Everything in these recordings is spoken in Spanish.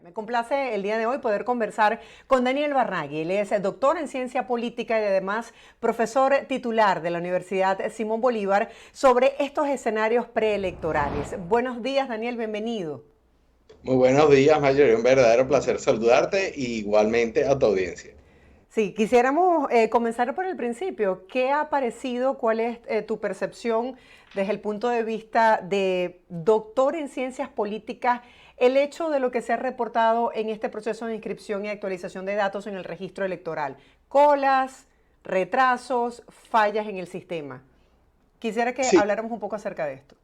Me complace el día de hoy poder conversar con Daniel Barragui. Él es doctor en ciencia política y además profesor titular de la Universidad Simón Bolívar sobre estos escenarios preelectorales. Buenos días, Daniel, bienvenido. Muy buenos días, Mayor. Un verdadero placer saludarte y igualmente a tu audiencia. Sí, quisiéramos comenzar por el principio. ¿Qué ha parecido? ¿Cuál es tu percepción desde el punto de vista de doctor en ciencias políticas? El hecho de lo que se ha reportado en este proceso de inscripción y actualización de datos en el registro electoral. Colas, retrasos, fallas en el sistema. Quisiera que Sí, habláramos un poco acerca de esto.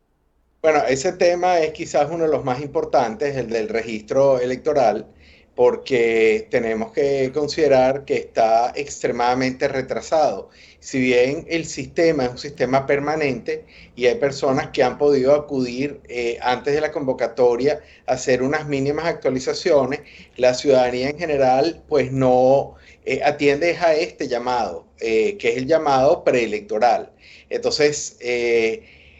bueno, ese tema es quizás uno de los más importantes, el del registro electoral, porque tenemos que considerar que está extremadamente retrasado. Si bien el sistema es un sistema permanente y hay personas que han podido acudir antes de la convocatoria a hacer unas mínimas actualizaciones, la ciudadanía en general pues no atiende a este llamado, que es el llamado preelectoral. Entonces,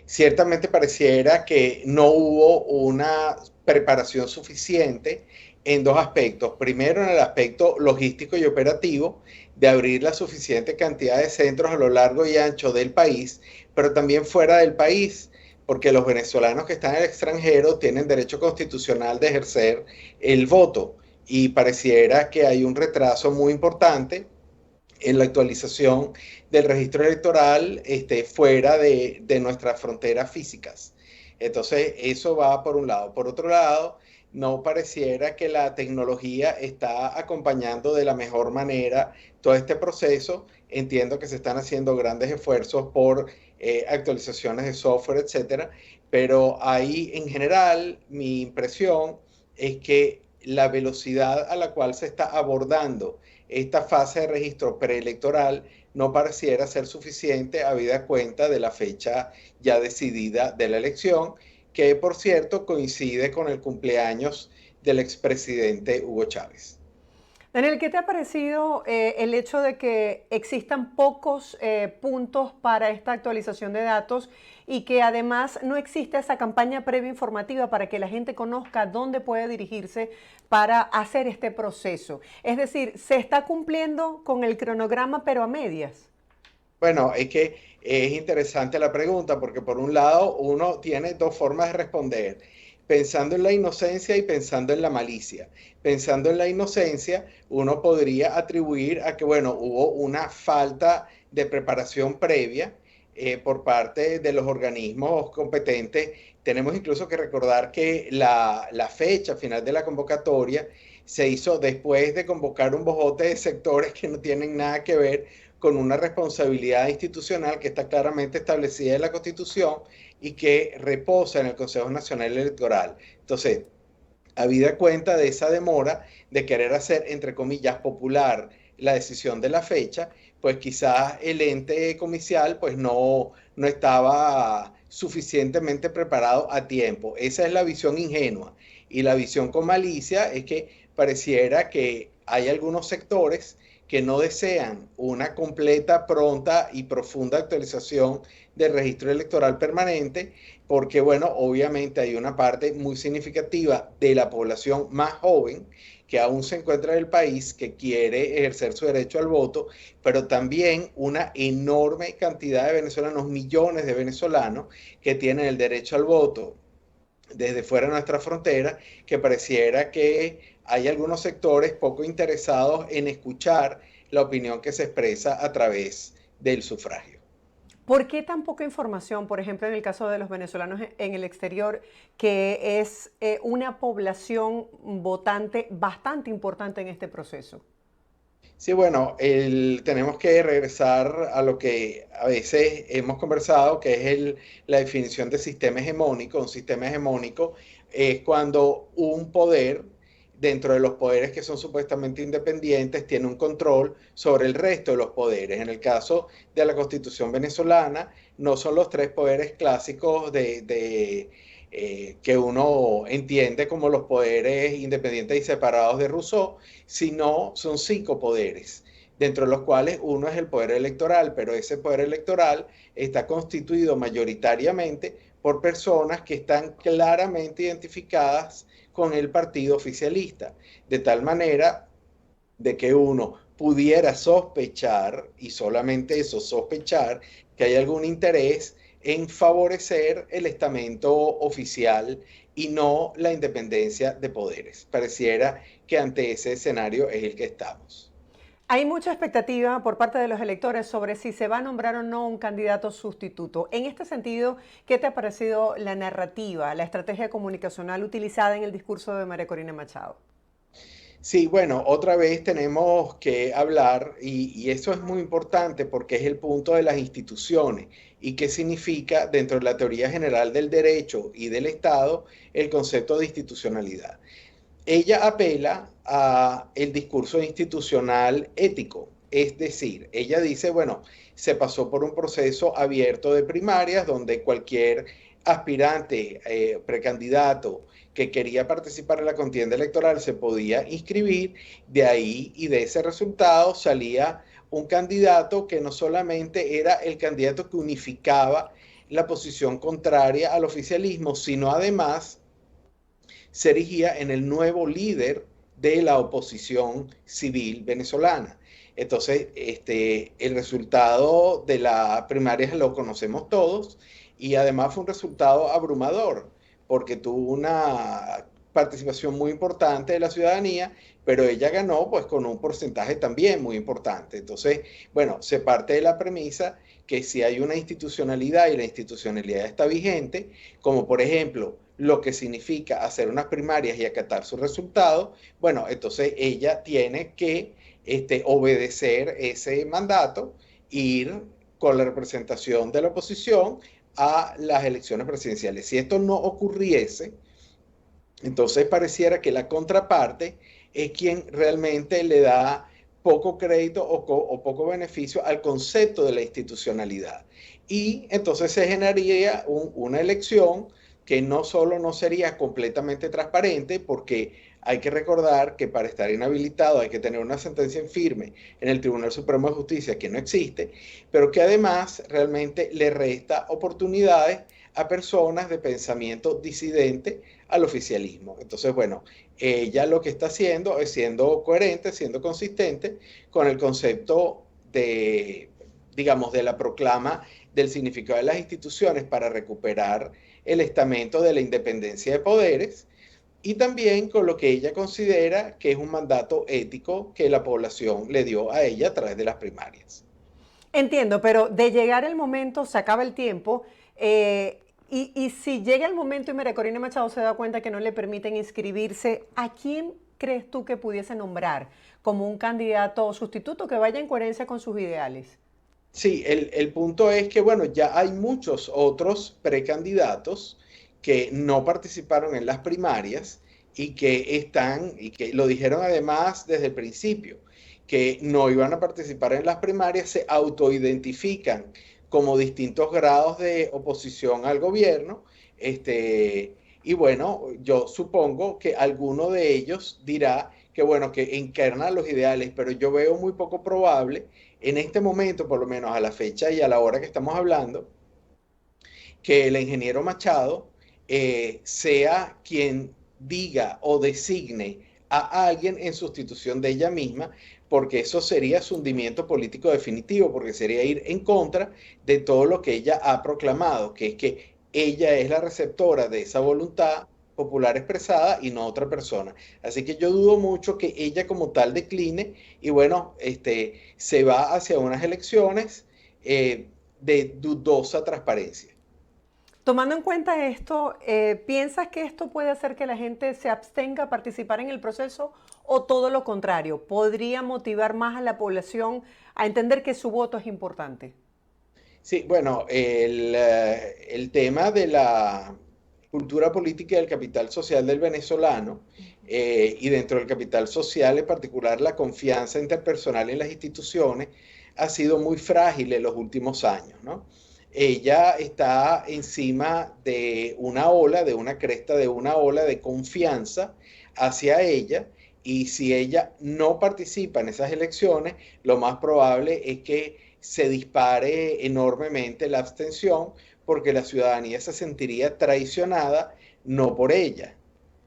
ciertamente pareciera que no hubo una preparación suficiente en dos aspectos. Primero, en el aspecto logístico y operativo, de abrir la suficiente cantidad de centros a lo largo y ancho del país, pero también fuera del país, porque los venezolanos que están en el extranjero tienen derecho constitucional de ejercer el voto y pareciera que hay un retraso muy importante en la actualización del registro electoral fuera de nuestras fronteras físicas. Entonces, eso va por un lado. Por otro lado, no pareciera que la tecnología está acompañando de la mejor manera todo este proceso. Entiendo que se están haciendo grandes esfuerzos por actualizaciones de software, etcétera, pero ahí en general mi impresión es que la velocidad a la cual se está abordando esta fase de registro preelectoral no pareciera ser suficiente habida cuenta de la fecha ya decidida de la elección, que por cierto coincide con el cumpleaños del expresidente Hugo Chávez. Daniel, ¿qué te ha parecido el hecho de que existan pocos puntos para esta actualización de datos y que además no existe esa campaña previa informativa para que la gente conozca dónde puede dirigirse para hacer este proceso? Es decir, ¿se está cumpliendo con el cronograma pero a medias? Bueno, es que es interesante la pregunta porque por un lado uno tiene dos formas de responder, pensando en la inocencia y pensando en la malicia. Pensando en la inocencia, uno podría atribuir a que, bueno, hubo una falta de preparación previa por parte de los organismos competentes. Tenemos incluso que recordar que la fecha final de la convocatoria se hizo después de convocar un bojote de sectores que no tienen nada que ver con una responsabilidad institucional que está claramente establecida en la Constitución y que reposa en el Consejo Nacional Electoral. Entonces, habida cuenta de esa demora de querer hacer, entre comillas, popular la decisión de la fecha, pues quizás el ente comicial pues no estaba suficientemente preparado a tiempo. Esa es la visión ingenua. Y la visión con malicia es que pareciera que hay algunos sectores que no desean una completa, pronta y profunda actualización del registro electoral permanente, porque, bueno, obviamente hay una parte muy significativa de la población más joven que aún se encuentra en el país, que quiere ejercer su derecho al voto, pero también una enorme cantidad de venezolanos, millones de venezolanos que tienen el derecho al voto desde fuera de nuestra frontera, que pareciera que hay algunos sectores poco interesados en escuchar la opinión que se expresa a través del sufragio. ¿Por qué tan poca información, por ejemplo, en el caso de los venezolanos en el exterior, que es una población votante bastante importante en este proceso? Sí, bueno, tenemos que regresar a lo que a veces hemos conversado, que es la definición de sistema hegemónico. Un sistema hegemónico es cuando un poder, dentro de los poderes que son supuestamente independientes, tiene un control sobre el resto de los poderes. En el caso de la Constitución venezolana, no son los tres poderes clásicos que uno entiende como los poderes independientes y separados de Rousseau, sino son cinco poderes, dentro de los cuales uno es el poder electoral, pero ese poder electoral está constituido mayoritariamente por personas que están claramente identificadas con el partido oficialista, de tal manera de que uno pudiera sospechar, y solamente eso, sospechar, que hay algún interés en favorecer el estamento oficial y no la independencia de poderes. Pareciera que ante ese escenario es el que estamos. Hay mucha expectativa por parte de los electores sobre si se va a nombrar o no un candidato sustituto. En este sentido, ¿qué te ha parecido la narrativa, la estrategia comunicacional utilizada en el discurso de María Corina Machado? Sí, bueno, otra vez tenemos que hablar, y eso es muy importante porque es el punto de las instituciones y qué significa dentro de la teoría general del derecho y del Estado el concepto de institucionalidad. Ella apela a el discurso institucional ético, es decir, ella dice, bueno, se pasó por un proceso abierto de primarias donde cualquier aspirante, precandidato que quería participar en la contienda electoral se podía inscribir, de ahí y de ese resultado salía un candidato que no solamente era el candidato que unificaba la posición contraria al oficialismo, sino además se erigía en el nuevo líder de la oposición civil venezolana. Entonces, el resultado de la primaria lo conocemos todos y además fue un resultado abrumador porque tuvo una participación muy importante de la ciudadanía, pero ella ganó pues con un porcentaje también muy importante. Entonces, bueno, se parte de la premisa que si hay una institucionalidad y la institucionalidad está vigente, como por ejemplo lo que significa hacer unas primarias y acatar sus resultados, bueno, entonces ella tiene que obedecer ese mandato, ir con la representación de la oposición a las elecciones presidenciales. Si esto no ocurriese, entonces pareciera que la contraparte es quien realmente le da poco crédito o poco beneficio al concepto de la institucionalidad. Y entonces se generaría una elección que no solo no sería completamente transparente, porque hay que recordar que para estar inhabilitado hay que tener una sentencia en firme en el Tribunal Supremo de Justicia que no existe, pero que además realmente le resta oportunidades a personas de pensamiento disidente al oficialismo. Entonces, bueno, ella lo que está haciendo es siendo coherente, siendo consistente con el concepto de, digamos, de la proclama del significado de las instituciones para recuperar el estamento de la independencia de poderes y también con lo que ella considera que es un mandato ético que la población le dio a ella a través de las primarias. Entiendo, pero de llegar el momento, se acaba el tiempo, y si llega el momento y María Corina Machado se da cuenta que no le permiten inscribirse, ¿a quién crees tú que pudiese nombrar como un candidato sustituto que vaya en coherencia con sus ideales? Sí, el punto es que, bueno, ya hay muchos otros precandidatos que no participaron en las primarias y que están, y que lo dijeron además desde el principio, que no iban a participar en las primarias, se autoidentifican como distintos grados de oposición al gobierno, y bueno, yo supongo que alguno de ellos dirá que, bueno, que encarna los ideales, pero yo veo muy poco probable en este momento, por lo menos a la fecha y a la hora que estamos hablando, que el ingeniero Machado sea quien diga o designe a alguien en sustitución de ella misma, porque eso sería su hundimiento político definitivo, porque sería ir en contra de todo lo que ella ha proclamado, que es que ella es la receptora de esa voluntad popular expresada y no otra persona. Así que yo dudo mucho que ella como tal decline y bueno, se va hacia unas elecciones de dudosa transparencia. Tomando en cuenta esto, ¿piensas que esto puede hacer que la gente se abstenga a participar en el proceso o todo lo contrario? ¿Podría motivar más a la población a entender que su voto es importante? Sí, bueno, el tema de la cultura política y del capital social del venezolano, y dentro del capital social en particular la confianza interpersonal en las instituciones, ha sido muy frágil en los últimos años, ¿no? Ella está encima de una ola, de una cresta, de una ola de confianza hacia ella, y si ella no participa en esas elecciones, lo más probable es que se dispare enormemente la abstención porque la ciudadanía se sentiría traicionada no por ella,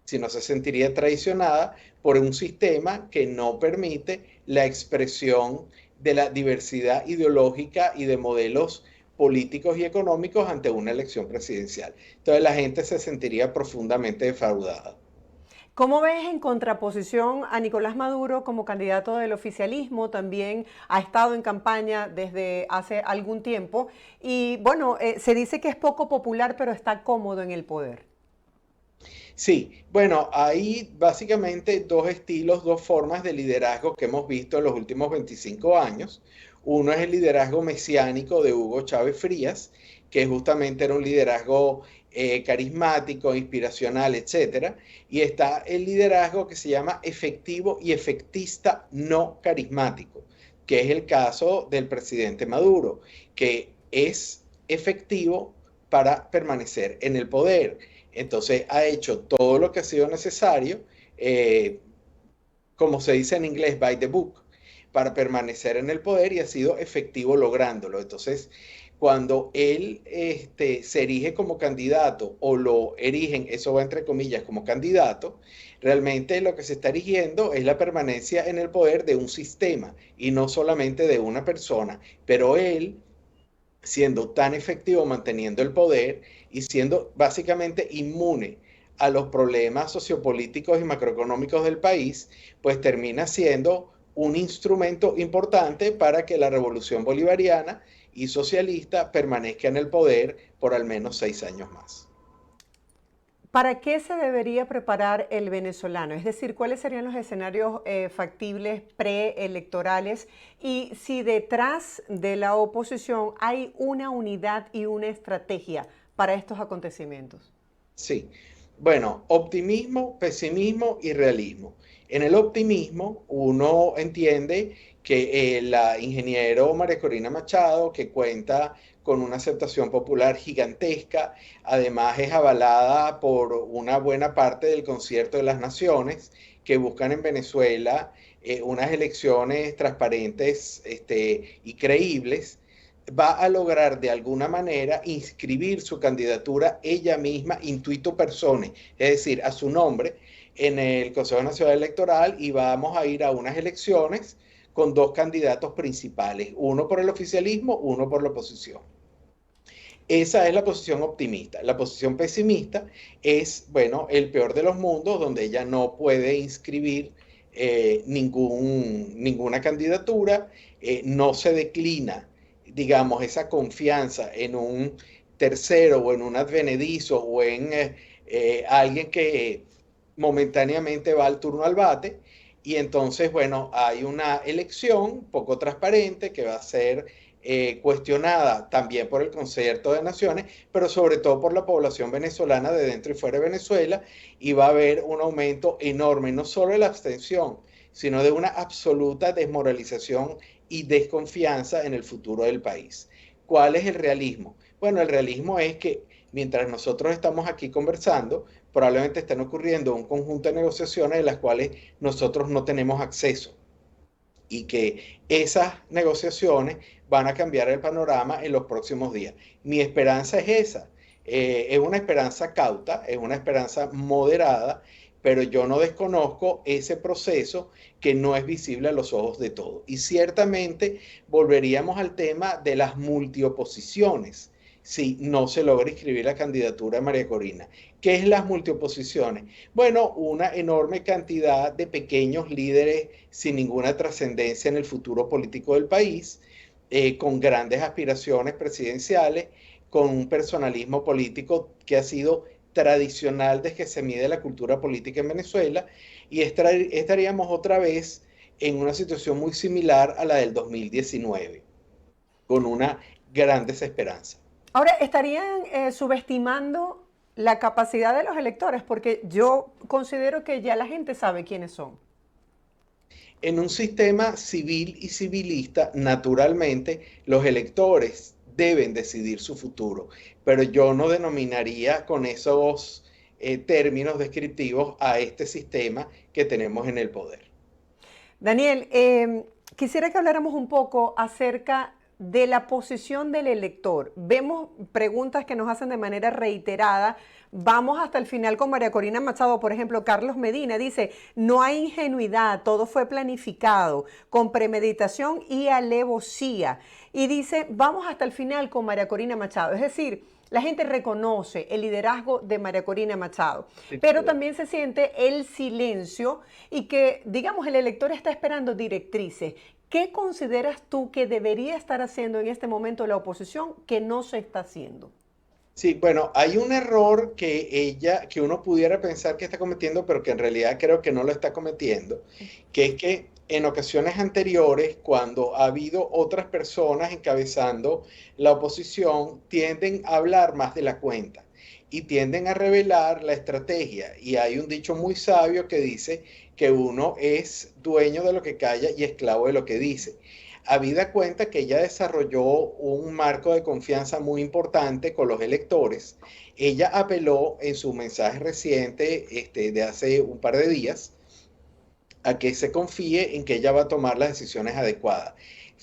sino se sentiría traicionada por un sistema que no permite la expresión de la diversidad ideológica y de modelos políticos y económicos ante una elección presidencial. Entonces la gente se sentiría profundamente defraudada. ¿Cómo ves en contraposición a Nicolás Maduro como candidato del oficialismo? También ha estado en campaña desde hace algún tiempo y bueno, se dice que es poco popular, pero está cómodo en el poder. Sí, bueno, hay básicamente dos estilos, dos formas de liderazgo que hemos visto en los últimos 25 años. Uno es el liderazgo mesiánico de Hugo Chávez Frías, que justamente era un liderazgo carismático, inspiracional, etcétera. Y está el liderazgo que se llama efectivo y efectista no carismático, que es el caso del presidente Maduro, que es efectivo para permanecer en el poder. Entonces ha hecho todo lo que ha sido necesario, eh, como se dice en inglés, by the book, para permanecer en el poder y ha sido efectivo lográndolo. Entonces, cuando él se erige como candidato o lo erigen, eso va entre comillas, como candidato, realmente lo que se está erigiendo es la permanencia en el poder de un sistema y no solamente de una persona. Pero él, siendo tan efectivo manteniendo el poder y siendo básicamente inmune a los problemas sociopolíticos y macroeconómicos del país, pues termina siendo un instrumento importante para que la revolución bolivariana y socialista permanezca en el poder por al menos 6 años más. ¿Para qué se debería preparar el venezolano? Es decir, ¿cuáles serían los escenarios factibles preelectorales? Y si detrás de la oposición hay una unidad y una estrategia para estos acontecimientos. Sí, bueno, optimismo, pesimismo y realismo. En el optimismo, uno entiende que la ingeniero María Corina Machado, que cuenta con una aceptación popular gigantesca, además es avalada por una buena parte del Concierto de las Naciones, que buscan en Venezuela unas elecciones transparentes y creíbles, va a lograr de alguna manera inscribir su candidatura ella misma, intuito persone, es decir, a su nombre, en el Consejo Nacional Electoral y vamos a ir a unas elecciones con dos candidatos principales, uno por el oficialismo, uno por la oposición. Esa es la posición optimista. La posición pesimista es, bueno, el peor de los mundos, donde ella no puede inscribir ninguna candidatura, no se declina, digamos, esa confianza en un tercero o en un advenedizo o en alguien que momentáneamente va al turno al bate. Y entonces, bueno, hay una elección poco transparente que va a ser cuestionada también por el Concierto de Naciones, pero sobre todo por la población venezolana de dentro y fuera de Venezuela, y va a haber un aumento enorme, no solo de la abstención, sino de una absoluta desmoralización y desconfianza en el futuro del país. ¿Cuál es el realismo? Bueno, el realismo es que mientras nosotros estamos aquí conversando, probablemente están ocurriendo un conjunto de negociaciones de las cuales nosotros no tenemos acceso y que esas negociaciones van a cambiar el panorama en los próximos días. Mi esperanza es esa, es una esperanza cauta, es una esperanza moderada, pero yo no desconozco ese proceso que no es visible a los ojos de todos. Y ciertamente volveríamos al tema de las multioposiciones si no se logra inscribir la candidatura de María Corina. ¿Qué es las multioposiciones? Bueno, una enorme cantidad de pequeños líderes sin ninguna trascendencia en el futuro político del país, con grandes aspiraciones presidenciales, con un personalismo político que ha sido tradicional desde que se mide la cultura política en Venezuela, y estaríamos otra vez en una situación muy similar a la del 2019, con una gran desesperanza. Ahora, ¿estarían subestimando la capacidad de los electores? Porque yo considero que ya la gente sabe quiénes son. En un sistema civil y civilista, naturalmente, los electores deben decidir su futuro, pero yo no denominaría con esos términos descriptivos a este sistema que tenemos en el poder. Daniel, quisiera que habláramos un poco acerca de la posición del elector. Vemos preguntas que nos hacen de manera reiterada. Vamos hasta el final con María Corina Machado. Por ejemplo, Carlos Medina dice, no hay ingenuidad, todo fue planificado, con premeditación y alevosía. Y dice, vamos hasta el final con María Corina Machado. Es decir, la gente reconoce el liderazgo de María Corina Machado, pero también se siente el silencio y que, digamos, el elector está esperando directrices. ¿Qué consideras tú que debería estar haciendo en este momento la oposición que no se está haciendo? Sí, bueno, hay un error que uno pudiera pensar que está cometiendo, pero que en realidad creo que no lo está cometiendo, que es que en ocasiones anteriores, cuando ha habido otras personas encabezando la oposición, tienden a hablar más de la cuenta y tienden a revelar la estrategia. Y hay un dicho muy sabio que dice que uno es dueño de lo que calla y esclavo de lo que dice. Habida cuenta que ella desarrolló un marco de confianza muy importante con los electores, ella apeló en su mensaje reciente de hace un par de días a que se confíe en que ella va a tomar las decisiones adecuadas.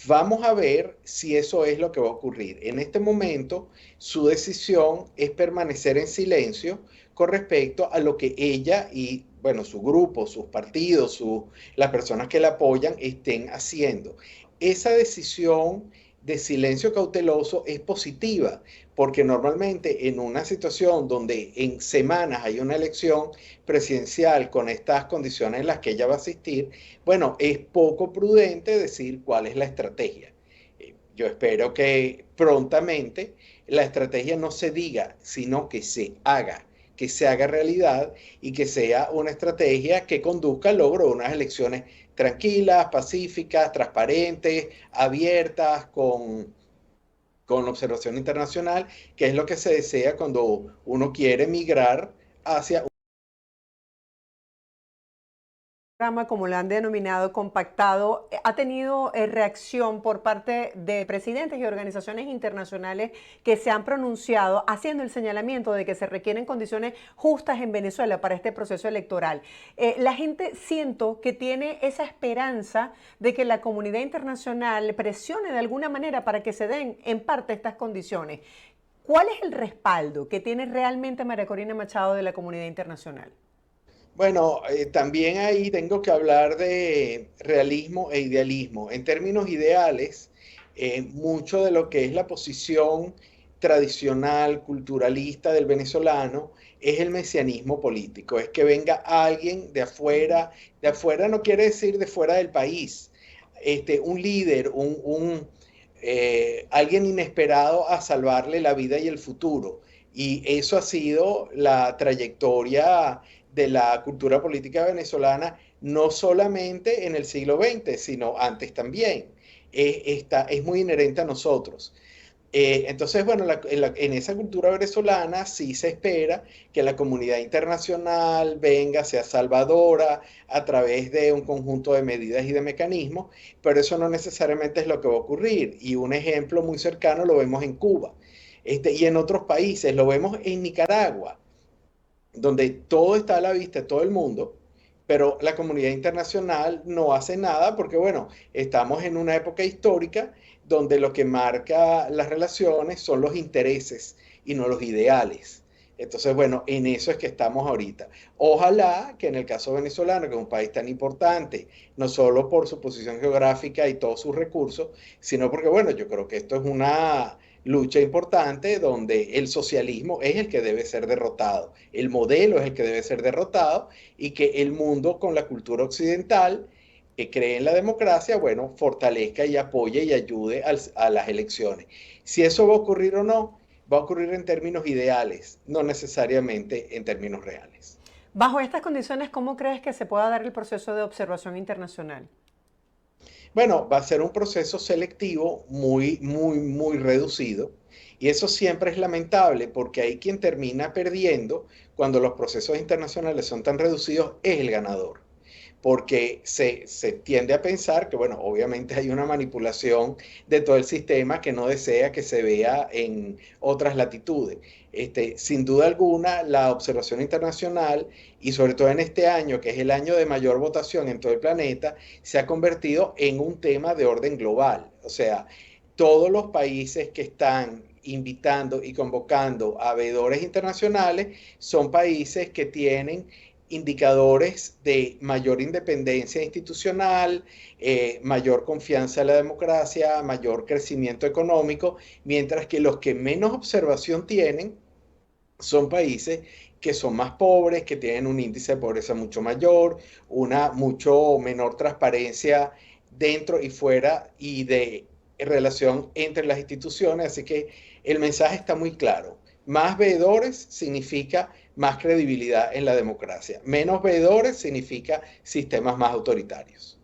Vamos a ver si eso es lo que va a ocurrir. En este momento, su decisión es permanecer en silencio con respecto a lo que ella y, bueno, su grupo, sus partidos, las personas que la apoyan estén haciendo. Esa decisión de silencio cauteloso es positiva, porque normalmente en una situación donde en semanas hay una elección presidencial con estas condiciones en las que ella va a asistir, bueno, es poco prudente decir cuál es la estrategia. Yo espero que prontamente la estrategia no se diga, sino que se haga realidad y que sea una estrategia que conduzca al logro de unas elecciones tranquilas, pacíficas, transparentes, abiertas, con observación internacional, que es lo que se desea cuando uno quiere migrar hacia Como lo han denominado, compactado, ha tenido reacción por parte de presidentes y organizaciones internacionales que se han pronunciado haciendo el señalamiento de que se requieren condiciones justas en Venezuela para este proceso electoral. La gente siento que tiene esa esperanza de que la comunidad internacional presione de alguna manera para que se den en parte estas condiciones. ¿Cuál es el respaldo que tiene realmente María Corina Machado de la comunidad internacional? Bueno, también ahí tengo que hablar de realismo e idealismo. En términos ideales, mucho de lo que es la posición tradicional, culturalista del venezolano, es el mesianismo político. Es que venga alguien de afuera no quiere decir de fuera del país, un líder, alguien inesperado a salvarle la vida y el futuro. Y eso ha sido la trayectoria de la cultura política venezolana, no solamente en el siglo XX, sino antes también. Es muy inherente a nosotros. Entonces, bueno, en esa cultura venezolana sí se espera que la comunidad internacional venga, sea salvadora a través de un conjunto de medidas y de mecanismos, pero eso no necesariamente es lo que va a ocurrir. Y un ejemplo muy cercano lo vemos en Cuba, y en otros países, lo vemos en Nicaragua, donde todo está a la vista de todo el mundo, pero la comunidad internacional no hace nada porque, bueno, estamos en una época histórica donde lo que marca las relaciones son los intereses y no los ideales. Entonces, bueno, en eso es que estamos ahorita. Ojalá que en el caso venezolano, que es un país tan importante, no solo por su posición geográfica y todos sus recursos, sino porque, bueno, yo creo que esto es una lucha importante donde el socialismo es el que debe ser derrotado, el modelo es el que debe ser derrotado y que el mundo con la cultura occidental que cree en la democracia, bueno, fortalezca y apoye y ayude a las elecciones. Si eso va a ocurrir o no, va a ocurrir en términos ideales, no necesariamente en términos reales. Bajo estas condiciones, ¿cómo crees que se pueda dar el proceso de observación internacional? Bueno, va a ser un proceso selectivo muy, muy, muy reducido. Y eso siempre es lamentable porque hay quien termina perdiendo cuando los procesos internacionales son tan reducidos, es el ganador. Porque se tiende a pensar que, bueno, obviamente hay una manipulación de todo el sistema que no desea que se vea en otras latitudes. Sin duda alguna, la observación internacional, y sobre todo en este año, que es el año de mayor votación en todo el planeta, se ha convertido en un tema de orden global. O sea, todos los países que están invitando y convocando a veedores internacionales son países que tienen indicadores de mayor independencia institucional, mayor confianza en la democracia, mayor crecimiento económico, mientras que los que menos observación tienen son países que son más pobres, que tienen un índice de pobreza mucho mayor, una mucho menor transparencia dentro y fuera y de relación entre las instituciones. Así que el mensaje está muy claro. Más veedores significa más credibilidad en la democracia. Menos veedores significa sistemas más autoritarios.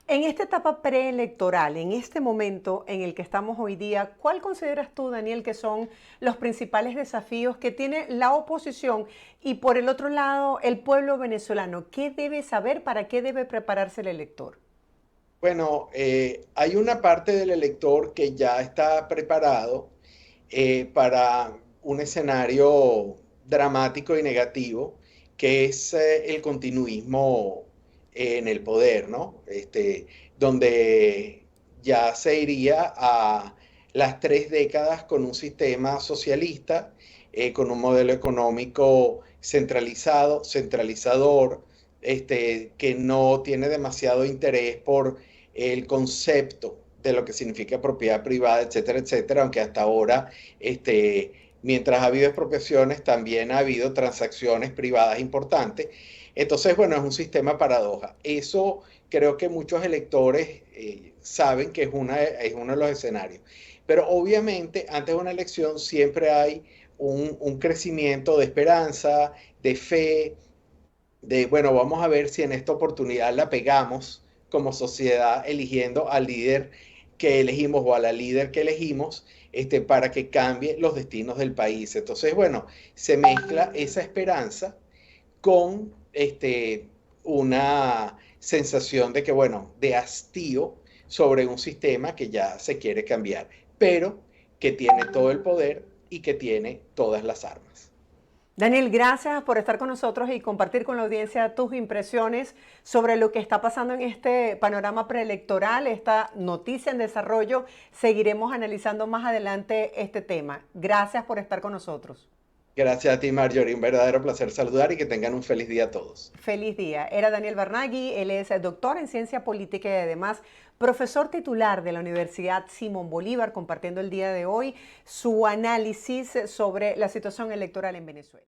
En esta etapa preelectoral, en este momento en el que estamos hoy día, ¿cuál consideras tú, Daniel, que son los principales desafíos que tiene la oposición y por el otro lado el pueblo venezolano? ¿Qué debe saber, para qué debe prepararse el elector? Bueno, hay una parte del elector que ya está preparado para un escenario dramático y negativo, que es el continuismo en el poder, ¿no? Donde ya se iría a las 3 décadas con un sistema socialista, con un modelo económico centralizado, centralizador, que no tiene demasiado interés por el concepto de lo que significa propiedad privada, etcétera, etcétera, aunque hasta ahora, mientras ha habido expropiaciones, también ha habido transacciones privadas importantes. Entonces, bueno, es un sistema paradoja. Eso creo que muchos electores saben que es uno de los escenarios. Pero obviamente, antes de una elección siempre hay un crecimiento de esperanza, de fe, de, bueno, vamos a ver si en esta oportunidad la pegamos como sociedad eligiendo al líder que elegimos o a la líder que elegimos, para que cambie los destinos del país. Entonces, bueno, se mezcla esa esperanza con una sensación de que, bueno, de hastío sobre un sistema que ya se quiere cambiar, pero que tiene todo el poder y que tiene todas las armas. Daniel, gracias por estar con nosotros y compartir con la audiencia tus impresiones sobre lo que está pasando en este panorama preelectoral, esta noticia en desarrollo. Seguiremos analizando más adelante este tema. Gracias por estar con nosotros. Gracias a ti, Marjorie. Un verdadero placer saludar y que tengan un feliz día a todos. Feliz día. Era Daniel Barnaghi, él es doctor en ciencia política y además profesor titular de la Universidad Simón Bolívar, compartiendo el día de hoy su análisis sobre la situación electoral en Venezuela.